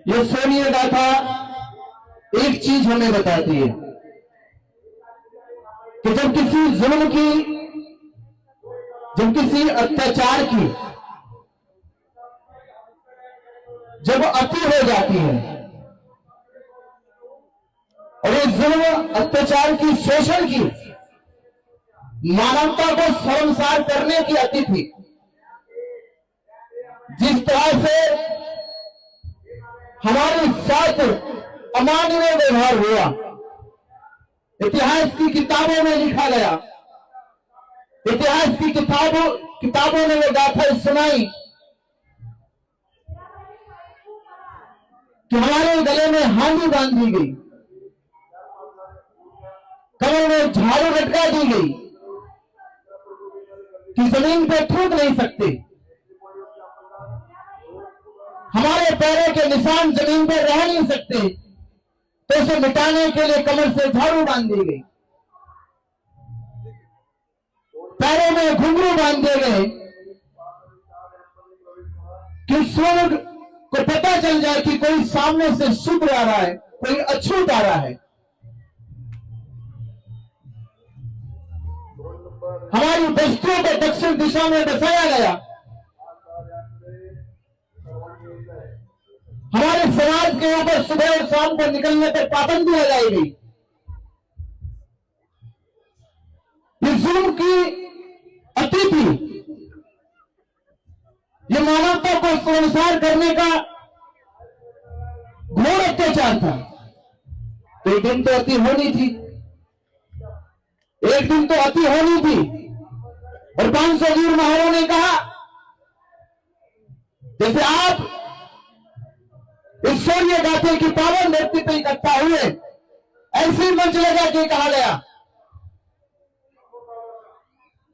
ये सोनिया गाथा एक चीज हमें बताती है कि जब किसी जुल्म की, जब किसी अत्याचार की जब अति हो जाती है, और ये जुल्म अत्याचार की, शोषण की, मानवता को शर्मसार करने की अति थी। जिस तरह से हमारे साथ अमानवीय व्यवहार हुआ, इतिहास की किताबों में लिखा गया, इतिहास की किताबों ने वो गाथा सुनाई कि हमारे गले में हांडी बांध दी गई, कमर में झाड़ू लटका दी गई कि जमीन पे थूक नहीं सकते, हमारे पैरों के निशान जमीन पर रह नहीं सकते, तो उसे मिटाने के लिए कमर से झाड़ू बांध दी गई, पैरों में घुंघरू बांध दिए गए कि स्वर्ग को पता चल जाए कि कोई सामने से शुद्ध आ रहा है, कोई अछूत आ रहा है। हमारी बस्तियों को दक्षिण दिशा में बसाया गया, हमारे समाज के ऊपर सुबह और शाम को निकलने पर पाबंदी लगाई गई। इस जुल्म की अति थी, ये मानवता को शर्मसार करने का घोर अत्याचार था। तो एक दिन तो अति होनी थी, एक दिन तो अति होनी थी। और 500 वीर महाराजों ने कहा, जैसे आप इस शौर्य गाथे की पावन धरती पर इकट्ठा हुए, ऐसी मंच लगा के कहा गया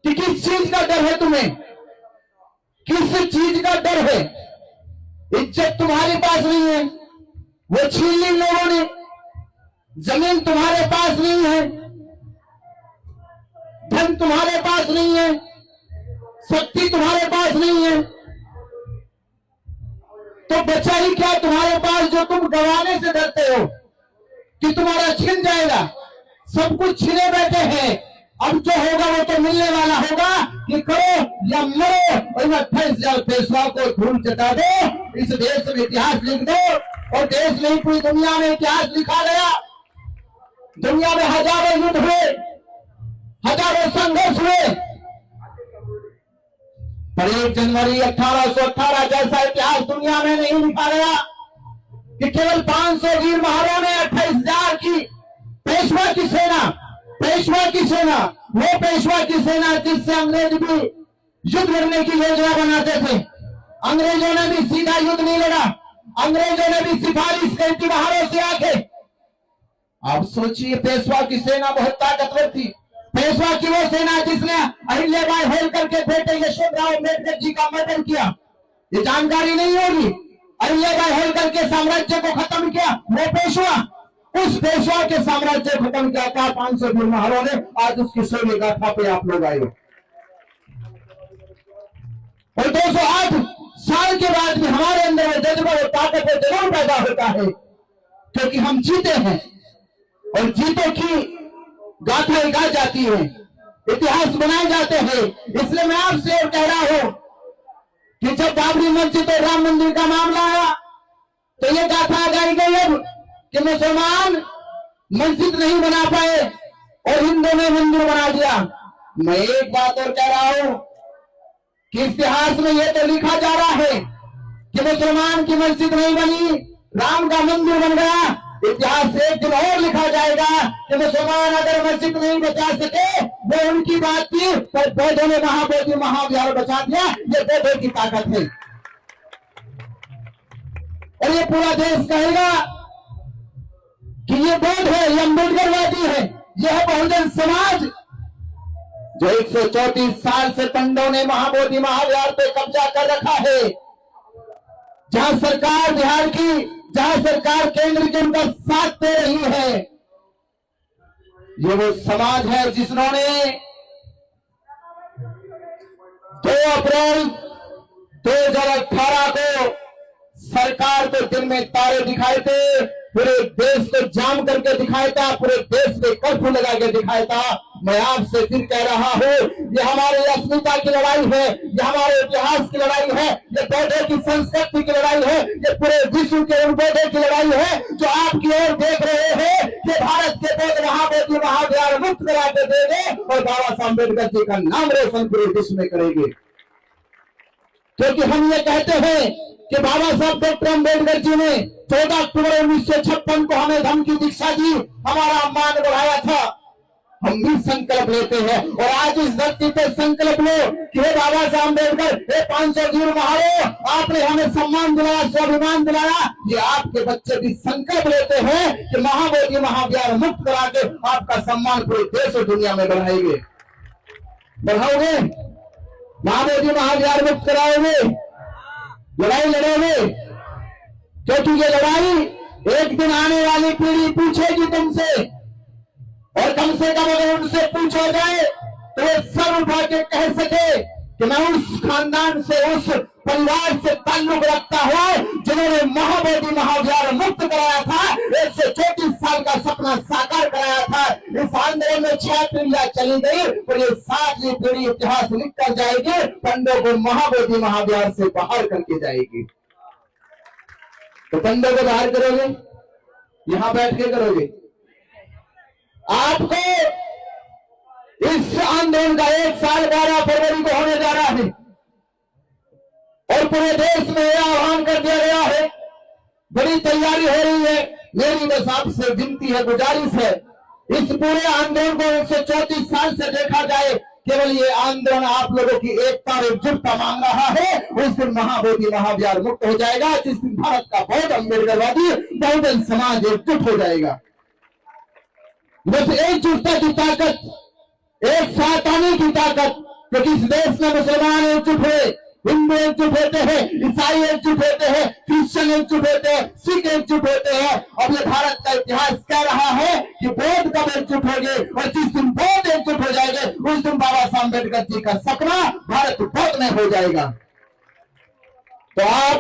कि किस चीज का डर है तुम्हें, किस चीज का डर है? इज्जत तुम्हारे पास नहीं है, वो छीन ली लोगों ने, जमीन तुम्हारे पास नहीं है, धन तुम्हारे पास नहीं है, शक्ति तुम्हारे पास नहीं है, तो बचा ही क्या तुम्हारे पास जो तुम गंवाने से डरते हो कि तुम्हारा छिन जाएगा? सब कुछ छिने बैठे हैं, अब जो होगा वो तो मिलने वाला होगा कि करो या मरो, और 28 जाओ, पेशवा को धूल चटा दो, इस देश में इतिहास लिख दो। और देश नहीं, पूरी दुनिया में इतिहास लिखा गया। दुनिया में हजारों युद्ध हुए, हजारों संघर्ष हुए, पर 1 जनवरी 1818 जैसा इतिहास दुनिया में नहीं लिखा गया कि केवल 500 वीर महाराजों ने 28,000 की पेशवा की सेना, पेशवा की सेना, वो पेशवा की सेना जिससे अंग्रेज भी युद्ध लड़ने की योजना बनाते थे। अंग्रेजों ने भी सीधा युद्ध नहीं लड़ा, अंग्रेजों ने भी सिफारिश करी थी बाहरों से आके। आप सोचिए, पेशवा की सेना बहुत ताकतवर थी। पेशवा की वो सेना जिसने अहिल्याबाई होलकर के बेटे यशवंतराव अम्बेडकर जी का मर्डर किया, ये जानकारी नहीं होगी। अहिल्याबाई होलकर के साम्राज्य को खत्म किया वो पेशवा, उस पेशवा के साम्राज्य को खत्म किया था 500 वीर महाराजों ने। आज उसकी शौर्य गाथा पे आप लोग आए, और 208 साल के बाद भी हमारे अंदर वो जज्बा, वो ताकत जरूर पैदा होता है, क्योंकि हम जीते हैं और जीतों की गाथा गा जाती है, इतिहास बनाए जाते हैं। इसलिए मैं आपसे और कह रहा हूं कि जब बाबरी मस्जिद और राम मंदिर का मामला आया तो ये गाथा गाई गई अब कि मुसलमान मस्जिद नहीं बना पाए और हिंदुओं ने मंदिर बना दिया। मैं एक बात और कह रहा हूं कि इतिहास में यह तो लिखा जा रहा है कि मुसलमान की मस्जिद नहीं बनी, राम का मंदिर बन गया। इतिहास से एक दिन और लिखा जाएगा कि मुसलमान अगर मस्जिद नहीं बचा सके वो उनकी बात थी, पर बौद्धों ने महाबोधि महाविहार बचा दिया। ये बौद्धों की ताकत है, और ये पूरा देश कहेगा कि ये बौद्ध है, ये अम्बेडकरवादी है, ये है बहुजन समाज, जो 134 साल से पंडों ने महाबोधि महाविहार पे कब्जा कर रखा है। जहां सरकार बिहार की, जहां सरकार केंद्र की उनका साथ दे रही है, ये वो समाज है जिन्होंने 2 अप्रैल 2018 को सरकार को दिन में तारे दिखाए थे, पूरे देश को जाम करके दिखाया था, पूरे देश में कर्फ्यू लगा के दिखाया था। मैं आपसे फिर कह रहा हूं, ये हमारी अस्मिता की लड़ाई है, ये हमारे इतिहास की लड़ाई है, ये बौद्धों की संस्कृति की लड़ाई है, ये पूरे विश्व के उन बौद्धों की लड़ाई है जो आपकी ओर देख रहे हैं कि भारत के बौद्ध महाबोधि महाविहार मुक्त करा के देंगे और बाबा साहब अम्बेडकर जी का नाम रोशन पूरे विश्व में करेंगे। क्योंकि हम ये कहते हैं कि बाबा साहब डॉक्टर अम्बेडकर जी ने 14 अक्टूबर 1956 को हमें धर्म की दीक्षा दी, हमारा सम्मान बढ़ाया था। हम भी संकल्प लेते हैं और आज इस धरती पे संकल्प लो कि हे बाबा साहब अम्बेडकर, हे 500 वीर महारो, आपने हमें सम्मान दिलाया, स्वाभिमान दिलाया। ये आपके बच्चे भी संकल्प लेते हैं कि महाबोधि महाविहार मुक्त करा के आपका सम्मान पूरे देश और दुनिया में बढ़ाएंगे। बढ़ाओगे? महाबोधि महाविहार मुक्त कराओगे? लड़ाई लड़ोगे? क्योंकि ये लड़ाई एक दिन आने वाली पीढ़ी पूछेगी तुमसे, और कम से कम अगर उनसे पूछा जाए तो वो सर उठा के कह सके कि मैं उस खानदान से, उस परिवार से ताल्लुक रखता हूं जिन्होंने महाबोधि महाविहार मुक्त कराया था, 134 साल का सपना साकार कराया था। इस आंदोलन में 6 पीढ़ियां चली गई और ये 7वीं पीढ़ी इतिहास लिख कर जाएगी, पंडों को महाबोधि महाविहार से बाहर करके जाएगी। तो पंडों को बाहर करोगे? यहां बैठ के करोगे? आपको इस आंदोलन का 1 साल 12 फरवरी को होने जा रहा है और पूरे देश में यह आह्वान कर दिया गया है, बड़ी तैयारी हो रही है। मेरी बस आपसे विनती है, गुजारिश है, इस पूरे आंदोलन को 134 साल से देखा जाए, केवल ये आंदोलन आप लोगों की एकता और एकजुटता मांग रहा है। उस दिन महाबोधि महाविहार मुक्त हो जाएगा, जिस दिन भारत का बौद्ध अम्बेडकरवादी बहुजन समाज एकजुट हो जाएगा। बस एकजुटता की ताकत, एक साथ आने की ताकत, क्योंकि इस देश में मुसलमान एकजुट हुए, हिंदू एकजुट होते हैं, ईसाई एकजुट होते हैं, क्रिश्चियन एकजुट होते हैं, सिख एकजुट होते हैं। अब ये भारत का इतिहास कह रहा है कि बौद्ध कब एकजुट होंगे, और जिस दिन बौद्ध एकजुट हो जाएंगे उस दिन बाबा साहब अम्बेडकर जी का सपना भारत बौद्ध में हो जाएगा। तो आप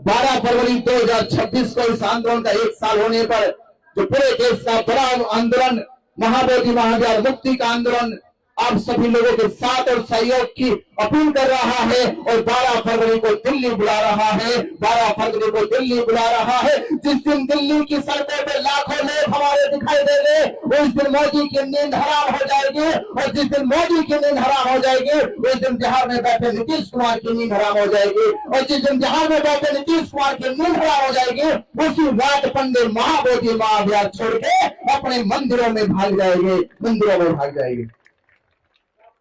12 फरवरी 2026 को इस आंदोलन का 1 साल होने पर जो पूरे देश का बड़ा आंदोलन, महाबोधि महाविहार मुक्ति का आंदोलन, आप सभी लोगों के साथ और सहयोग की अपील कर रहा है और 12 फरवरी को दिल्ली बुला रहा है। 12 फरवरी को दिल्ली बुला रहा है, जिस दिन दिल्ली की सड़कों पे लाखों लोग हमारे दिखाई देंगे, उस दिन मोदी की नींद हराम हो जाएगी, और जिस दिन मोदी की नींद हराम हो जाएगी उस दिन बिहार में बैठे नीतीश कुमार की नींद हराम हो जाएगी, और जिस दिन बिहार में बैठे नीतीश कुमार की नींद हराम हो जाएगी उसी रात पंडित महाबोधि महाविहार छोड़ के अपने मंदिरों में भाग जाएंगे, मंदिरों में भाग जाएंगे।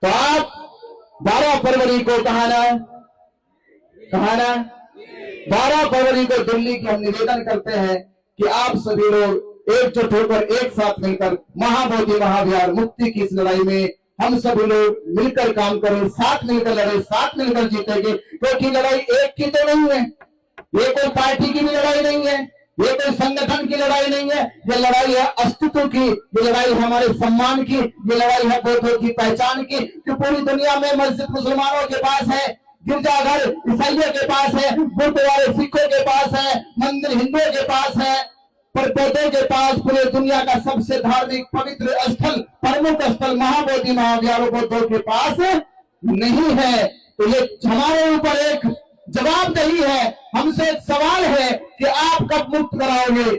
तो आप 12 फरवरी को कहाना 12 फरवरी को दिल्ली की हम निवेदन करते हैं कि आप सभी लोग एकजुट होकर एक साथ मिलकर महाबोधि महाविहार मुक्ति की इस लड़ाई में हम सभी लोग मिलकर काम करें, साथ मिलकर लड़े, साथ मिलकर जीतेंगे। क्योंकि लड़ाई एक की तो नहीं है, ये कोई पार्टी की भी लड़ाई नहीं है, ये कोई संगठन की लड़ाई नहीं है, ये लड़ाई है अस्तित्व की, ये लड़ाई है हमारे सम्मान की, ये लड़ाई है बौद्धों की पहचान की। कि पूरी दुनिया में मस्जिद मुसलमानों के पास है, गिरजाघर ईसाइयों के पास है, गुरुद्वारे सिखों के पास है, मंदिर हिंदुओं के पास है, पर बौद्धों के पास पूरे दुनिया का सबसे धार्मिक पवित्र स्थल, प्रमुख स्थल महाबोधि महाविहार बौद्धों के पास नहीं है। तो ये हमारे ऊपर एक जवाबदेही है, हमसे एक सवाल है कि आप कब मुक्त कराओगे,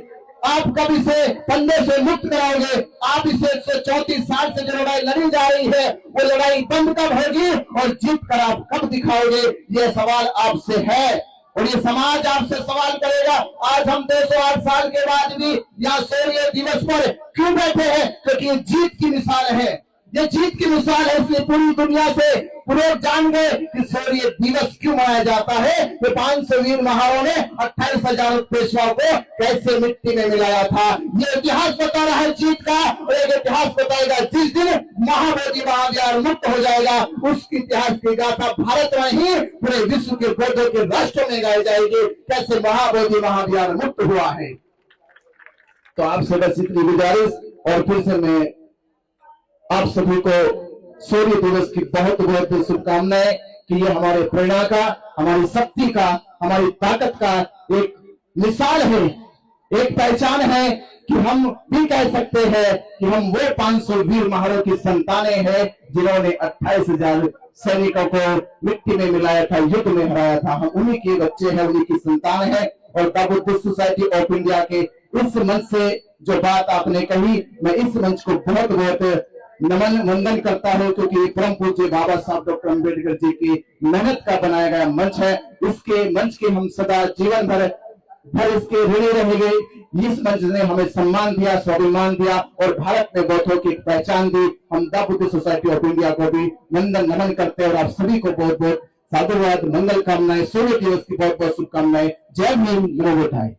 आप कब इसे पंडे से मुक्त कराओगे, आप इसे 134 साल से जो लड़ाई लड़ी जा रही है वो लड़ाई बंद कब होगी और जीत कर आप कब दिखाओगे, ये सवाल आपसे है और ये समाज आपसे सवाल करेगा। आज हम 208 साल के बाद भी यहाँ शौर्य दिवस पर क्यों बैठे हैं? क्योंकि ये जीत की मिसाल है, ये जीत की मिसाल है, इसलिए पूरी दुनिया से लोग जान गए कि शौर्य दिवस क्यों मनाया जाता है। ये 500 वीर महारों ने 28,000 पेशवाओं को कैसे मिट्टी में मिलाया था। ये इतिहास बता रहा है जीत का, और एक इतिहास बताएगा जिस दिन महाबोधि महाविहार मुक्त हो जाएगा उसकी इतिहास की गाथा भारत में ही पूरे विश्व के बौद्धों के राष्ट्रों में गाई जाएगी, कैसे महाबोधि महाविहार मुक्त हुआ है। तो आपसे बस इतनी गुजारिश, और फिर से मैं आप सभी को शौर्य दिवस की बहुत बहुत शुभकामनाएं कि ये हमारे प्रेरणा का, हमारी शक्ति का, हमारी ताकत का एक मिसाल है, एक पहचान है कि हम भी कह सकते हैं कि हम वो 500 वीर महारों की संतानें हैं जिन्होंने 28,000 सैनिकों को मिट्टी में मिलाया था, युद्ध में हराया था। हम उन्हीं के बच्चे हैं, उन्हीं की संतान है। और the Buddhist society of India के इस मंच से जो बात आपने कही, मैं इस मंच को बहुत बहुत नमन वंदन करता हूं, क्योंकि परम पूज्य बाबा साहब डॉक्टर अम्बेडकर जी की मेहनत का बनाया गया मंच है। इसके मंच के हम सदा जीवन भर इसके ऋणी रहेंगे। इस मंच ने हमें सम्मान दिया, स्वाभिमान दिया और भारत में बौद्धों की पहचान दी। हम the Buddhist society of India को भी वंदन नमन करते हैं और आप सभी को बहुत बहुत साधुवाद, मंगल कामनाएं, सूर्य दिवस की बहुत बहुत शुभकामनाएं। जय भीम, नमो बुद्धाय।